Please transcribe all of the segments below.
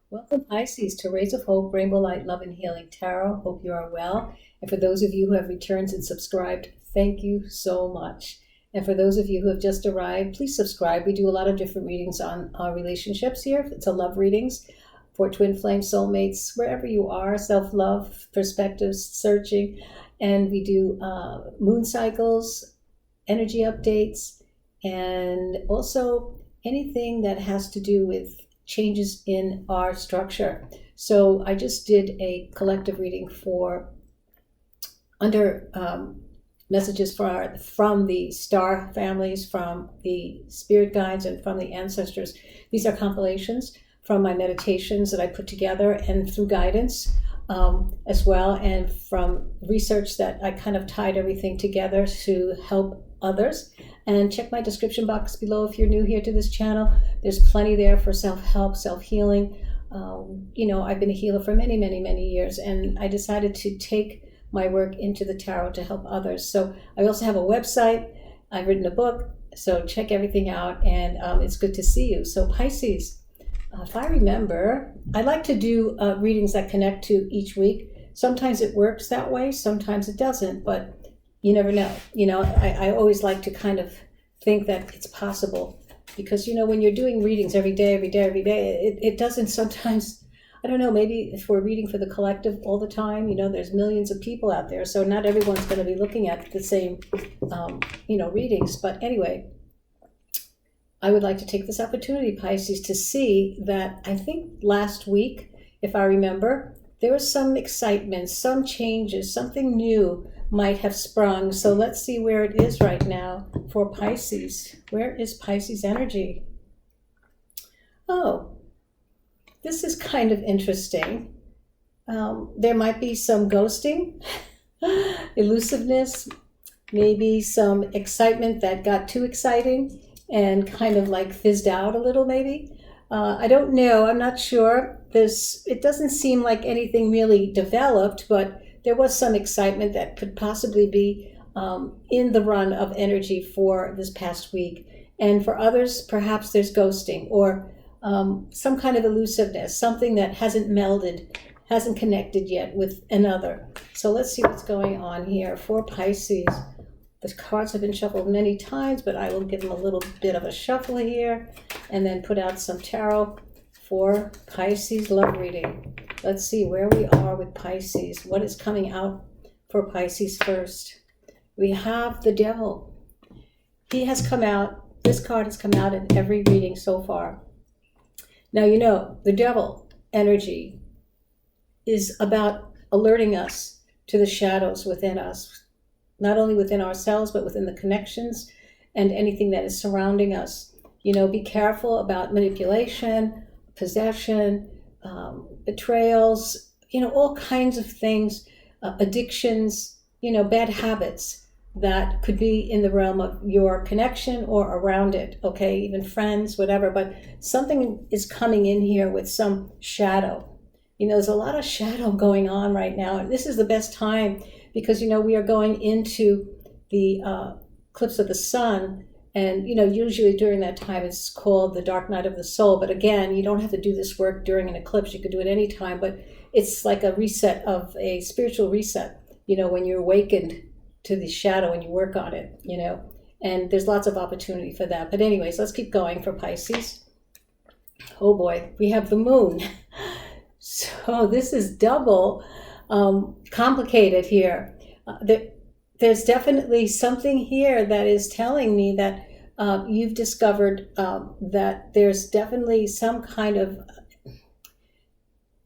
Welcome, Pisces, to Rays of Hope, Rainbow Light, Love, and Healing Tarot. Hope you are well. And for those of you who have returned and subscribed, thank you so much. And for those of you who have just arrived, please subscribe. We do a lot of different readings on relationships here. It's a love readings for twin flame soulmates, wherever you are, self-love, perspectives, searching. And we do moon cycles, energy updates, and also anything that has to do with changes in our structure. So I just did a collective reading for under messages from the star families, from the spirit guides, and from the ancestors. These are compilations from my meditations that I put together and through guidance as well, and from research that I kind of tied everything together to help others. And check my description box below if you're new here to this channel. There's plenty there for self-help, self-healing. I've been a healer for many, many, many years, and I decided to take my work into the tarot to help others. So I also have a website. I've written a book, so check everything out, and it's good to see you. So Pisces, if I remember, I like to do readings that connect to each week. Sometimes it works that way, sometimes it doesn't, but you never know. I always like to kind of think that it's possible because, when you're doing readings every day, it doesn't sometimes, I don't know, maybe if we're reading for the collective all the time, there's millions of people out there. So not everyone's going to be looking at the same, readings. But anyway, I would like to take this opportunity, Pisces, to see that I think last week, if I remember, there was some excitement, some changes, something new might have sprung. So let's see where it is right now for Pisces. Where is Pisces energy? Oh, this is kind of interesting. There might be some ghosting, elusiveness, maybe some excitement that got too exciting and kind of like fizzed out a little maybe. I don't know. I'm not sure. It doesn't seem like anything really developed, but there was some excitement that could possibly be in the run of energy for this past week. And for others, perhaps there's ghosting or some kind of elusiveness, something that hasn't melded, hasn't connected yet with another. So let's see what's going on here for Pisces. The cards have been shuffled many times, but I will give them a little bit of a shuffle here and then put out some tarot for Pisces love reading. Let's see where we are with Pisces. What is coming out for Pisces first? We have the Devil. He has come out. This card has come out in every reading so far. Now, the Devil energy is about alerting us to the shadows within us, not only within ourselves, but within the connections and anything that is surrounding us. Be careful about manipulation, possession, betrayals, all kinds of things, addictions, bad habits that could be in the realm of your connection or around it, okay, even friends, whatever. But something is coming in here with some shadow. There's a lot of shadow going on right now, and this is the best time because, we are going into the eclipse of the sun. And, usually during that time, it's called the dark night of the soul. But again, you don't have to do this work during an eclipse. You could do it any time. But it's like a reset of a spiritual reset, when you're awakened to the shadow and you work on it, And there's lots of opportunity for that. But anyways, let's keep going for Pisces. Oh, boy. We have the moon. So this is double complicated here. There's definitely something here that is telling me that you've discovered that there's definitely some kind of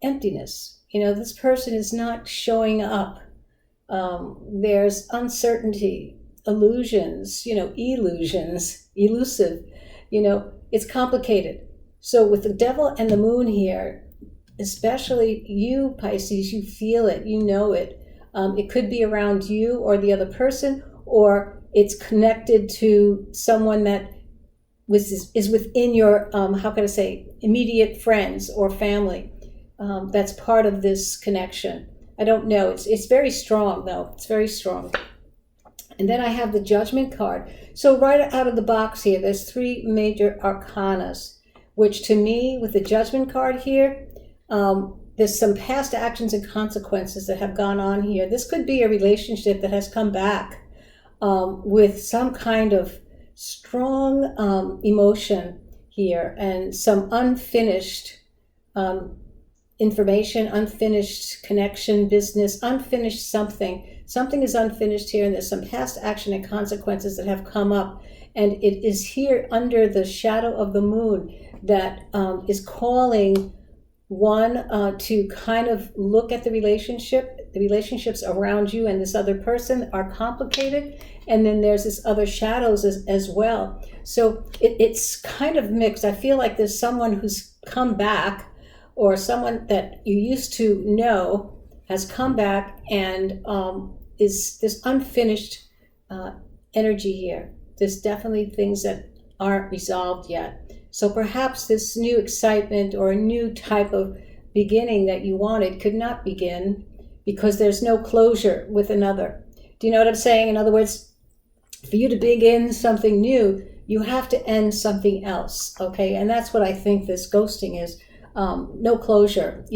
emptiness. This person is not showing up. There's uncertainty, illusions, elusive, it's complicated. So with the Devil and the moon here, especially you, Pisces, you feel it, you know it. It could be around you or the other person, or it's connected to someone that is within your, immediate friends or family. That's part of this connection. I don't know. It's very strong, though. It's very strong. And then I have the Judgment card. So right out of the box here, there's three major arcanas, which to me, with the Judgment card here, There's some past actions and consequences that have gone on here. This could be a relationship that has come back with some kind of strong emotion here and some unfinished information, unfinished connection, business, unfinished something. Something is unfinished here, and there's some past action and consequences that have come up. And it is here under the shadow of the moon that is calling one to kind of look at the relationship. The relationships around you and this other person are complicated. And then there's this other shadows as well. So it's kind of mixed. I feel like there's someone who's come back, or someone that you used to know has come back and is this unfinished energy here. There's definitely things that aren't resolved yet. So perhaps this new excitement or a new type of beginning that you wanted could not begin because there's no closure with another. Do you know what I'm saying? In other words, for you to begin something new, you have to end something else, okay? And that's what I think this ghosting is. No closure,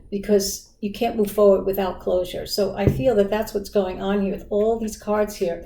because you can't move forward without closure. So I feel that that's what's going on here with all these cards here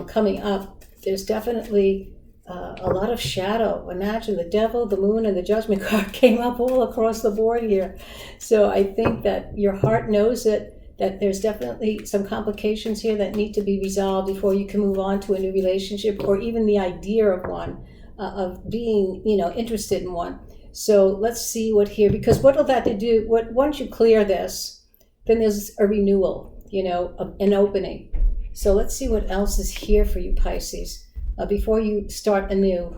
coming up. There's definitely a lot of shadow. Imagine the devil, the moon, and the judgment card came up all across the board here. So I think that your heart knows it, that there's definitely some complications here that need to be resolved before you can move on to a new relationship, or even the idea of one, of being, interested in one. So let's see what here, because what will that do? Once you clear this, then there's a renewal, an opening. So let's see what else is here for you, Pisces, before you start anew.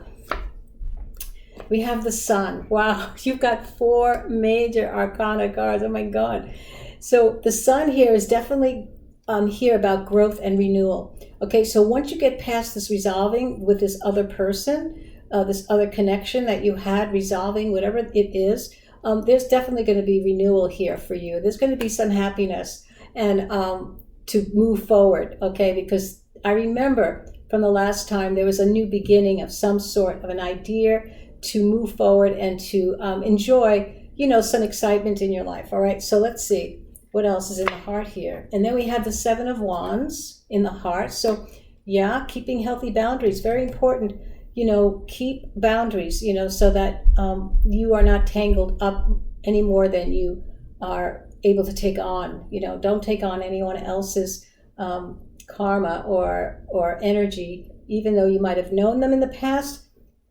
We have the sun. Wow, you've got 4 major arcana cards. Oh my God. So the sun here is definitely here about growth and renewal. Okay, so once you get past this resolving with this other person, this other connection that you had, resolving whatever it is, there's definitely going to be renewal here for you. There's going to be some happiness and to move forward, okay? Because I remember from the last time there was a new beginning of some sort of an idea to move forward and to enjoy, some excitement in your life, all right? So let's see what else is in the heart here. And then we have the 7 of Wands in the heart. So yeah, keeping healthy boundaries, very important. Keep boundaries, so that you are not tangled up any more than you are able to take on. Don't take on anyone else's karma or energy, even though you might have known them in the past.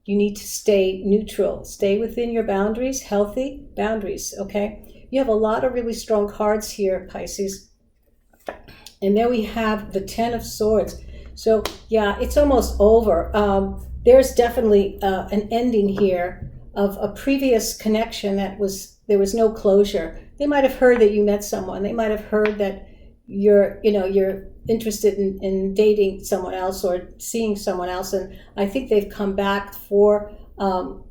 You need to stay neutral, stay within your boundaries, healthy boundaries, okay? You have a lot of really strong cards here, Pisces. And then we have the 10 of Swords. So yeah, it's almost over. There's definitely an ending here of a previous connection there was no closure. They might have heard that you met someone. They might have heard that you're interested in dating someone else or seeing someone else. And I think they've come back for,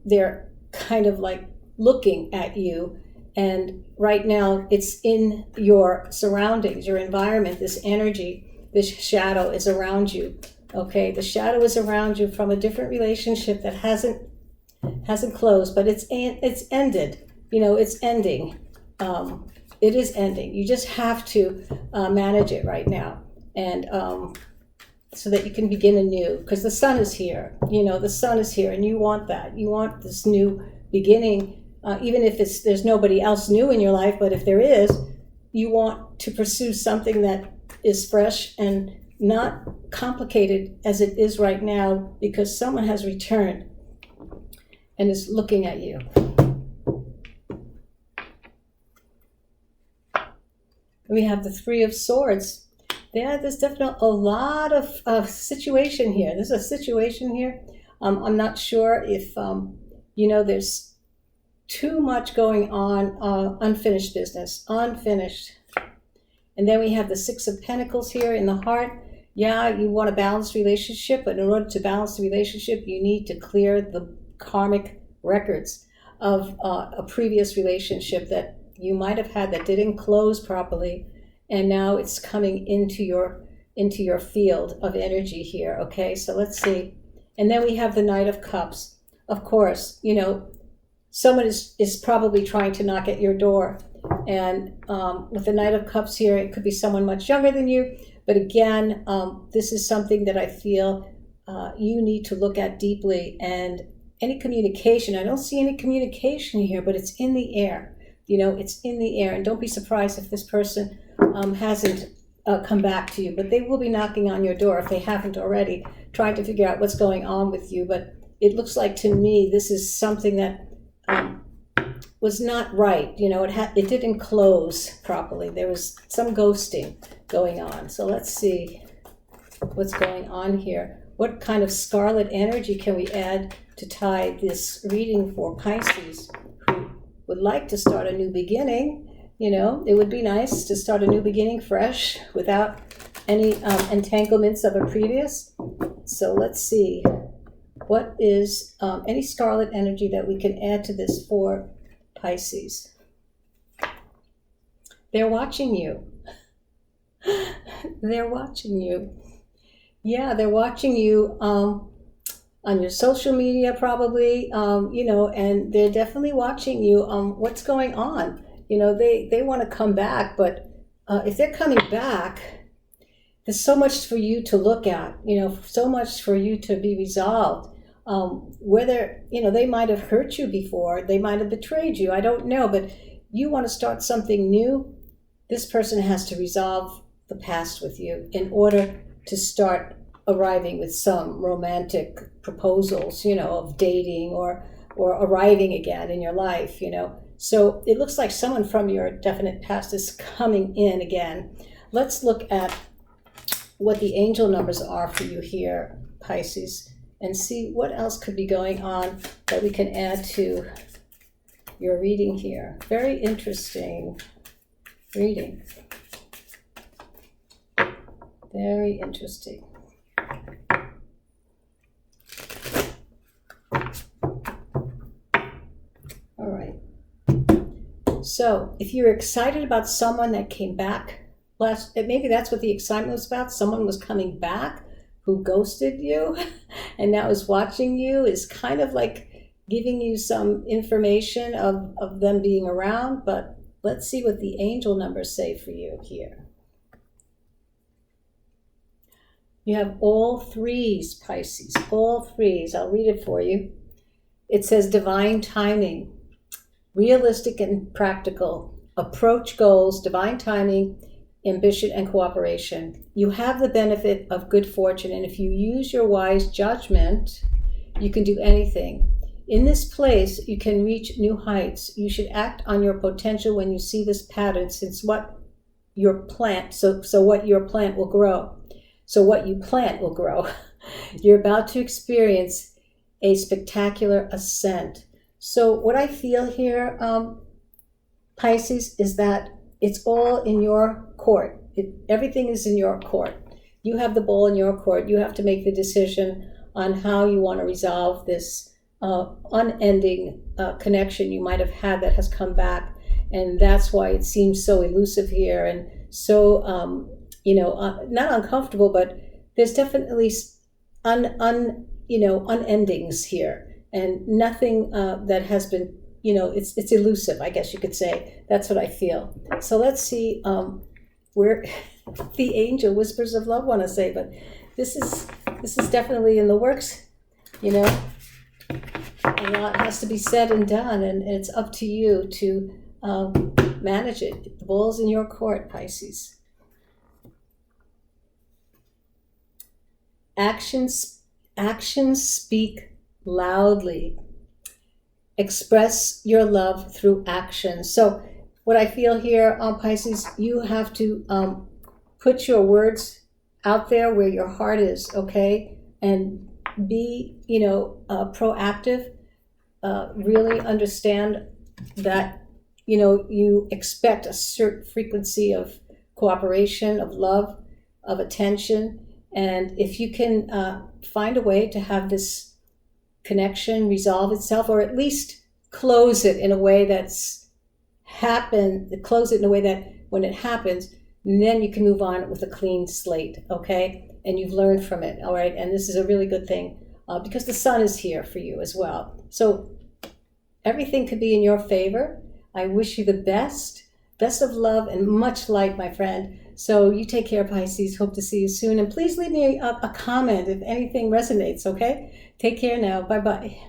they're kind of like looking at you. And right now it's in your surroundings, your environment, this energy, this shadow is around you. Okay, the shadow is around you from a different relationship that hasn't closed, but it's ended. It's ending. It is ending. You just have to manage it right now, and so that you can begin anew. Because the sun is here. The sun is here, and you want that. You want this new beginning, even if there's nobody else new in your life. But if there is, you want to pursue something that is fresh and not complicated as it is right now, because someone has returned and is looking at you. We have the 3 of Swords. Yeah, there's definitely a lot of situation here. There's a situation here. I'm not sure if, there's too much going on, unfinished business, unfinished. And then we have the 6 of Pentacles here in the heart. Yeah, you want a balanced relationship, but in order to balance the relationship, you need to clear the karmic records of a previous relationship that you might have had that didn't close properly, and now it's coming into your field of energy here. Okay, so let's see. And then we have the Knight of Cups. Of course, someone is probably trying to knock at your door. And with the Knight of Cups here, it could be someone much younger than you. But again, this is something that I feel you need to look at deeply. And any communication, I don't see any communication here, but it's in the air. You know, it's in the air. And don't be surprised if this person hasn't come back to you. But they will be knocking on your door if they haven't already, trying to figure out what's going on with you. But it looks like to me this is something that was not right. You know, it didn't close properly. There was some ghosting going on. So let's see what's going on here. What kind of scarlet energy can we add to tie this reading for Pisces who would like to start a new beginning? You know, it would be nice to start a new beginning fresh without any entanglements of a previous. So let's see. What is any scarlet energy that we can add to this for Pisces? They're watching you. They're watching you. Yeah, they're watching you on your social media probably, you know, and they're definitely watching you what's going on. You know, they want to come back, but if they're coming back, there's so much for you to look at, you know, so much for you to be resolved. Whether, you know, they might have hurt you before, they might have betrayed you, I don't know, but you want to start something new. This person has to resolve the past with you in order to start arriving with some romantic proposals, you know, of dating or arriving again in your life, you know. So it looks like someone from your definite past is coming in again. Let's look at what the angel numbers are for you here, Pisces, and see what else could be going on that we can add to your reading here. Very interesting reading. Very interesting. All right. So if you're excited about someone that came back, maybe that's what the excitement was about. Someone was coming back who ghosted you and now is watching you, is kind of like giving you some information of them being around. But let's see what the angel numbers say for you here. You have all threes, Pisces, all threes. I'll read it for you. It says divine timing, realistic and practical, approach goals, divine timing, ambition, and cooperation. You have the benefit of good fortune, and if you use your wise judgment, you can do anything. In this place, you can reach new heights. You should act on your potential when you see this pattern, since what your plant, so what your plant will grow. So what you plant will grow. You're about to experience a spectacular ascent. So what I feel here, Pisces, is that it's all in your court. Everything is in your court. You have the ball in your court. You have to make the decision on how you want to resolve this unending connection you might have had that has come back. And that's why it seems so elusive here and so, you know, not uncomfortable, but there's definitely unendings here, and nothing that has been, you know, it's elusive, I guess you could say. That's what I feel. So let's see where the angel whispers of love want to say, but this is definitely in the works, you know. A lot has to be said and done, and it's up to you to manage it. The ball's in your court, Pisces. Actions speak loudly. Express your love through action. So what I feel here on Pisces, you have to put your words out there where your heart is, okay? And be, you know, proactive. Really understand that, you know, you expect a certain frequency of cooperation, of love, of attention. And if you can find a way to have this connection resolve itself, or at least close it in a way that's happened, close it in a way that when it happens, then you can move on with a clean slate, okay? And you've learned from it, all right? And this is a really good thing because the sun is here for you as well. So Everything could be in your favor. I wish you the best. Best of love and much light, my friend. So you take care, Pisces. Hope to see you soon. And please leave me a comment if anything resonates, okay? Take care now. Bye-bye.